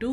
2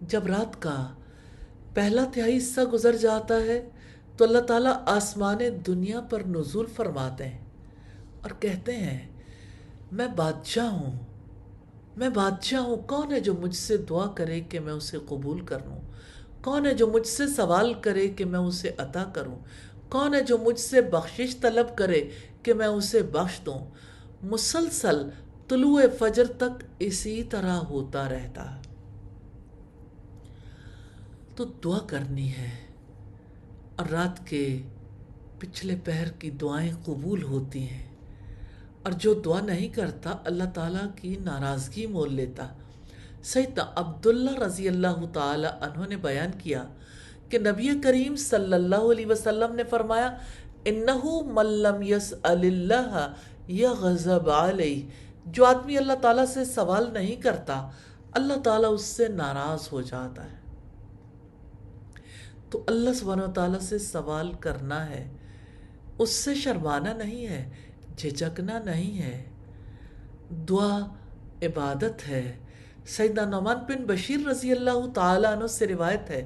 جب رات کا پہلا تہائی حصہ گزر جاتا ہے تو اللہ تعالیٰ آسمان دنیا پر نزول فرماتے ہیں اور کہتے ہیں میں بادشاہ ہوں، میں بادشاہ ہوں، کون ہے جو مجھ سے دعا کرے کہ میں اسے قبول کر لوں؟ کون ہے جو مجھ سے سوال کرے کہ میں اسے عطا کروں؟ کون ہے جو مجھ سے بخشش طلب کرے کہ میں اسے بخش دوں؟ مسلسل طلوع فجر تک اسی طرح ہوتا رہتا۔ تو دعا کرنی ہے، اور رات کے پچھلے پہر کی دعائیں قبول ہوتی ہیں، اور جو دعا نہیں کرتا اللہ تعالیٰ کی ناراضگی مول لیتا۔ سیدنا عبداللہ رضی اللہ تعالی عنہ نے بیان کیا کہ نبی کریم صلی اللہ علیہ وسلم نے فرمایا انہو من لم یسأل اللہ یغضب علیہ، جو آدمی اللہ تعالیٰ سے سوال نہیں کرتا اللہ تعالیٰ اس سے ناراض ہو جاتا ہے۔ تو اللہ سبحانہ وتعالیٰ سے سوال کرنا ہے، اس سے شرمانا نہیں ہے، جھجکنا نہیں ہے۔ دعا عبادت ہے۔ سیدنا نعمان بن بشیر رضی اللہ تعالیٰ عنہ سے روایت ہے،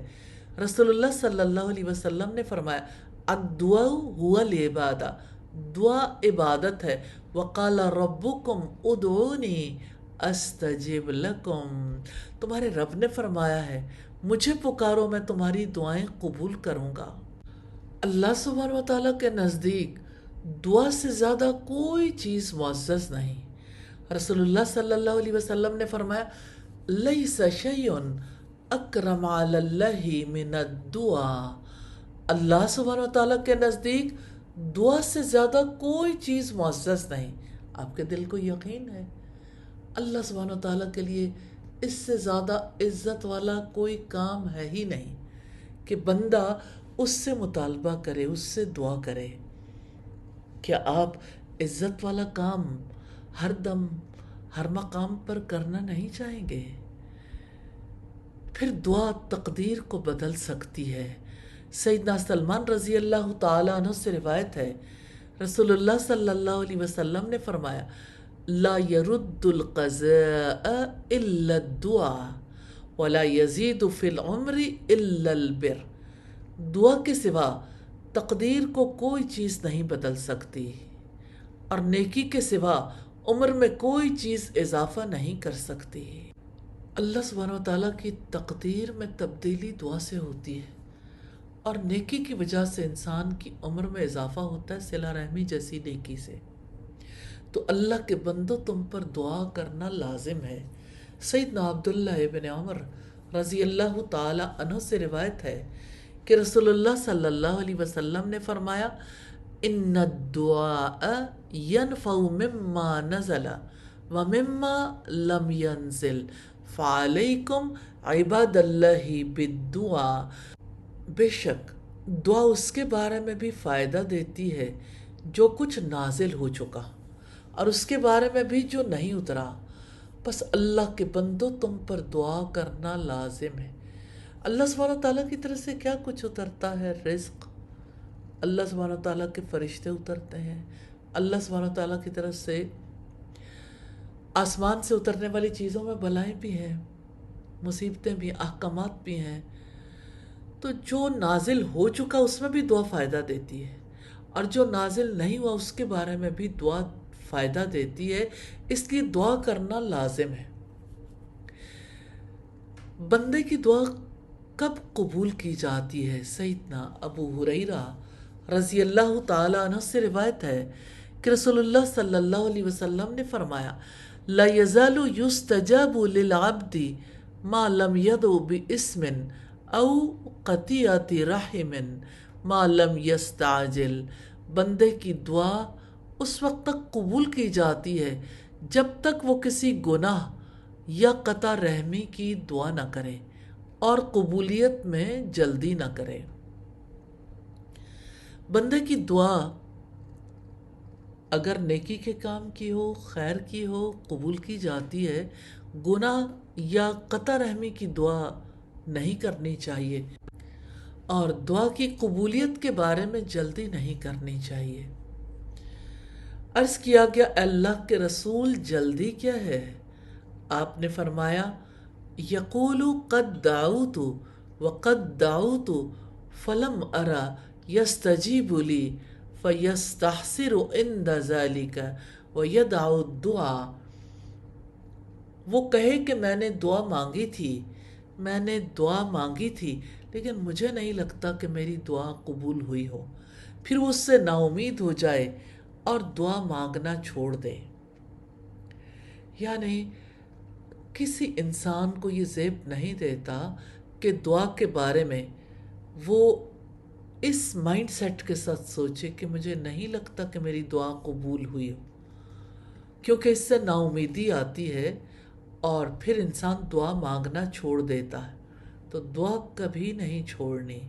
رسول اللہ صلی اللہ علیہ وسلم نے فرمایا الدعاء هو العبادہ، دعا عبادت ہے۔ وقال ربکم ادعونی استجب لکم، تمہارے رب نے فرمایا ہے مجھے پکارو میں تمہاری دعائیں قبول کروں گا۔ اللہ سبحانہ وتعالیٰ کے نزدیک دعا سے زیادہ کوئی چیز معزز نہیں۔ رسول اللہ صلی اللہ علیہ وسلم نے فرمایا لیس شیء اکرم علی اللہ من الدعاء، اللہ سبحانہ وتعالیٰ کے نزدیک دعا سے زیادہ کوئی چیز معزز نہیں۔ آپ کے دل کو یقین ہے اللہ سبحانہ وتعالیٰ کے لیے اس سے زیادہ عزت والا کوئی کام ہے ہی نہیں کہ بندہ اس سے مطالبہ کرے، اس سے دعا کرے۔ کیا آپ عزت والا کام ہر دم ہر مقام پر کرنا نہیں چاہیں گے؟ پھر دعا تقدیر کو بدل سکتی ہے۔ سیدنا سلمان رضی اللہ تعالیٰ عنہ سے روایت ہے، رسول اللہ صلی اللہ علیہ وسلم نے فرمایا لا يرد القضاء الا الدعاء ولا يزيد في العمر الا البر، دعا کے سوا تقدیر کو کوئی چیز نہیں بدل سکتی، اور نیکی کے سوا عمر میں کوئی چیز اضافہ نہیں کر سکتی۔ اللہ سبحانہ وتعالیٰ کی تقدیر میں تبدیلی دعا سے ہوتی ہے، اور نیکی کی وجہ سے انسان کی عمر میں اضافہ ہوتا ہے، صلہ رحمی جیسی نیکی سے۔ تو اللہ کے بندو تم پر دعا کرنا لازم ہے۔ سیدنا عبداللہ ابن عمر رضی اللہ تعالی عنہ سے روایت ہے کہ رسول اللہ صلی اللہ علیہ وسلم نے فرمایا ان الدعاء ينفع مما نزل ومما لم ينزل فعلیکم عباد اللہ بالدعاء، بے شک دعا اس کے بارے میں بھی فائدہ دیتی ہے جو کچھ نازل ہو چکا، اور اس کے بارے میں بھی جو نہیں اترا، بس اللہ کے بندو تم پر دعا کرنا لازم ہے۔ اللہ سبحانہ تعالیٰ کی طرف سے کیا کچھ اترتا ہے؟ رزق، اللہ سبحانہ تعالیٰ کے فرشتے اترتے ہیں، اللہ سبحانہ تعالیٰ کی طرف سے آسمان سے اترنے والی چیزوں میں بلائیں بھی ہیں، مصیبتیں بھی، احکامات بھی ہیں۔ تو جو نازل ہو چکا اس میں بھی دعا فائدہ دیتی ہے، اور جو نازل نہیں ہوا اس کے بارے میں بھی دعا فائدہ دیتی ہے، اس لیے دعا کرنا لازم ہے۔ بندے کی دعا کب قبول کی جاتی ہے؟ سیدنا ابو ہریرہ رضی اللہ تعالی عنہ سے روایت ہے کہ رسول اللہ صلی اللہ علیہ وسلم نے فرمایا لا يزال يستجاب للعبد ما لم يدع باسم او قطیعۃ رحم ما لم يستعجل، بندے کی دعا اس وقت تک قبول کی جاتی ہے جب تک وہ کسی گناہ یا قطع رحمی کی دعا نہ کرے اور قبولیت میں جلدی نہ کرے۔ بندے کی دعا اگر نیکی کے کام کی ہو، خیر کی ہو، قبول کی جاتی ہے۔ گناہ یا قطع رحمی کی دعا نہیں کرنی چاہیے، اور دعا کی قبولیت کے بارے میں جلدی نہیں کرنی چاہیے۔ عرض کیا گیا اللہ کے رسول جلدی کیا ہے؟ آپ نے فرمایا یقول قد دعوت وقد دعوت فلم ارى یستجیب لی فیستحسر عند ذلك ویدع الدعاء. وہ کہے کہ میں نے دعا مانگی تھی، میں نے دعا مانگی تھی، لیکن مجھے نہیں لگتا کہ میری دعا قبول ہوئی ہو، پھر وہ اس سے نا امید ہو جائے اور دعا مانگنا چھوڑ دے. یعنی کسی انسان کو یہ زیب نہیں دیتا کہ دعا کے بارے میں وہ اس مائنڈ سیٹ کے ساتھ سوچے کہ مجھے نہیں لگتا کہ میری دعا قبول ہوئی ہو، کیونکہ اس سے نا امیدی آتی ہے اور پھر انسان دعا مانگنا چھوڑ دیتا ہے. تو دعا کبھی نہیں چھوڑنی.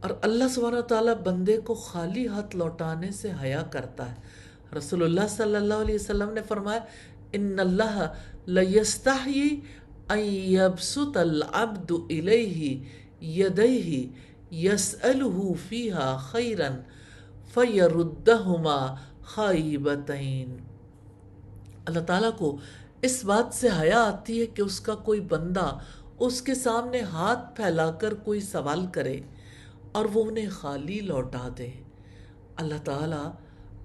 اور اللہ سبحانہ تعالیٰ بندے کو خالی ہاتھ لوٹانے سے حیا کرتا ہے. رسول اللہ صلی اللہ علیہ وسلم نے فرمایا ان اللہ لیستحیی ان یبسط العبد الیہ یدیہ یسألہ فیہا خیرا فیردہما خائبتین. اللہ تعالیٰ کو اس بات سے حیا آتی ہے کہ اس کا کوئی بندہ اس کے سامنے ہاتھ پھیلا کر کوئی سوال کرے اور وہ انہیں خالی لوٹا دے. اللہ تعالیٰ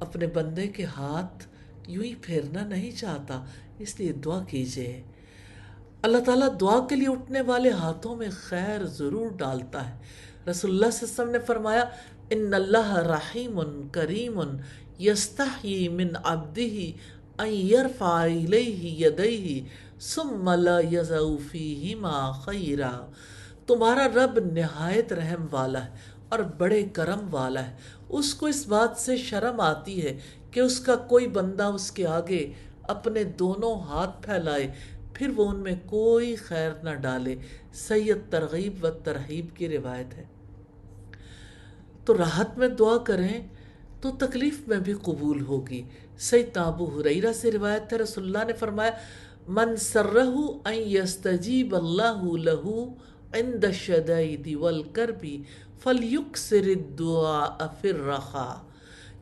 اپنے بندے کے ہاتھ یوں ہی پھیرنا نہیں چاہتا، اس لیے دعا کیجیے. اللہ تعالیٰ دعا کے لیے اٹھنے والے ہاتھوں میں خیر ضرور ڈالتا ہے. رسول اللہ صلی اللہ علیہ وسلم نے فرمایا ان اللہ رحیم کریم یستحیی من عبدہ ان یرفع الیہ یدیہ ثم لا یضع فیہما خیرا. تمہارا رب نہایت رحم والا ہے اور بڑے کرم والا ہے. اس کو اس بات سے شرم آتی ہے کہ اس کا کوئی بندہ اس کے آگے اپنے دونوں ہاتھ پھیلائے پھر وہ ان میں کوئی خیر نہ ڈالے. سید ترغیب و ترہیب کی روایت ہے. تو راحت میں دعا کریں تو تکلیف میں بھی قبول ہوگی. سیدنا ابو ہریرہ سے روایت ہے رسول اللہ نے فرمایا من سرہ ان یستجیب اللہ لہ عند الشدائد والکرب فلیکثر الدعاء فی الرخاء.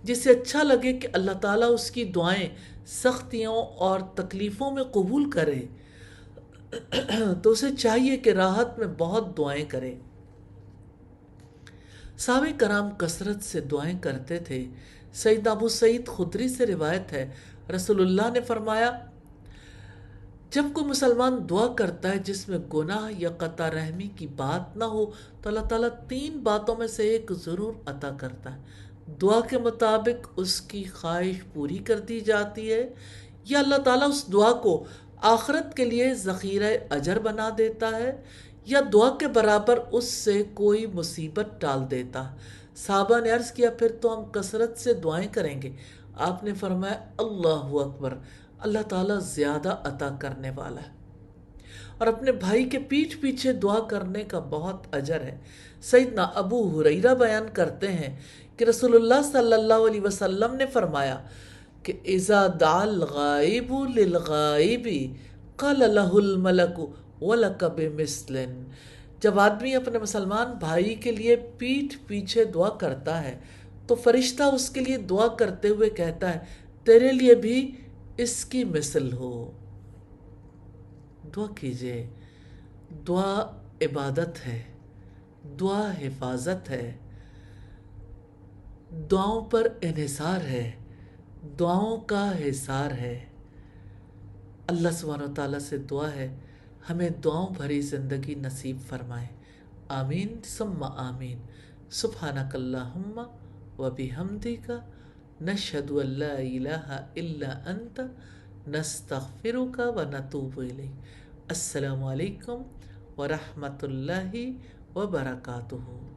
جسے اچھا لگے کہ اللہ تعالیٰ اس کی دعائیں سختیوں اور تکلیفوں میں قبول کرے تو اسے چاہیے کہ راحت میں بہت دعائیں کرے. صحابہ کرام کثرت سے دعائیں کرتے تھے. سیدنا ابو سعید خدری سے روایت ہے رسول اللہ نے فرمایا جب کوئی مسلمان دعا کرتا ہے جس میں گناہ یا قطع رحمی کی بات نہ ہو تو اللہ تعالیٰ 3 باتوں میں سے ایک ضرور عطا کرتا ہے. دعا کے مطابق اس کی خواہش پوری کر دی جاتی ہے، یا اللہ تعالیٰ اس دعا کو آخرت کے لیے ذخیرہ اجر بنا دیتا ہے، یا دعا کے برابر اس سے کوئی مصیبت ٹال دیتا ہے. صحابہ نے عرض کیا پھر تو ہم کثرت سے دعائیں کریں گے. آپ نے فرمایا اللہ اکبر، اللہ تعالیٰ زیادہ عطا کرنے والا ہے اور اپنے بھائی کے پیٹھ پیچھے دعا کرنے کا بہت اجر ہے. سیدنا ابو ہریرہ بیان کرتے ہیں کہ رسول اللہ صلی اللہ علیہ وسلم نے فرمایا کہ اذا دعا الغائب للغائب قال له الملک ولک بمثل. جب آدمی اپنے مسلمان بھائی کے لیے پیٹھ پیچھے دعا کرتا ہے تو فرشتہ اس کے لیے دعا کرتے ہوئے کہتا ہے تیرے لیے بھی اس کی مثل ہو. دعا کیجئے. دعا عبادت ہے، دعا حفاظت ہے، دعاؤں پر انحصار ہے، دعاؤں کا حصار ہے. اللہ سبحانہ و تعالیٰ سے دعا ہے ہمیں دعاؤں بھری زندگی نصیب فرمائے. آمین ثم آمین. سبحانک اللہم و بحمدک نشہد ان لا الہ الا انت نستغفرک و نتوب الیک. السلام علیکم ورحمۃ اللہ وبرکاتہ.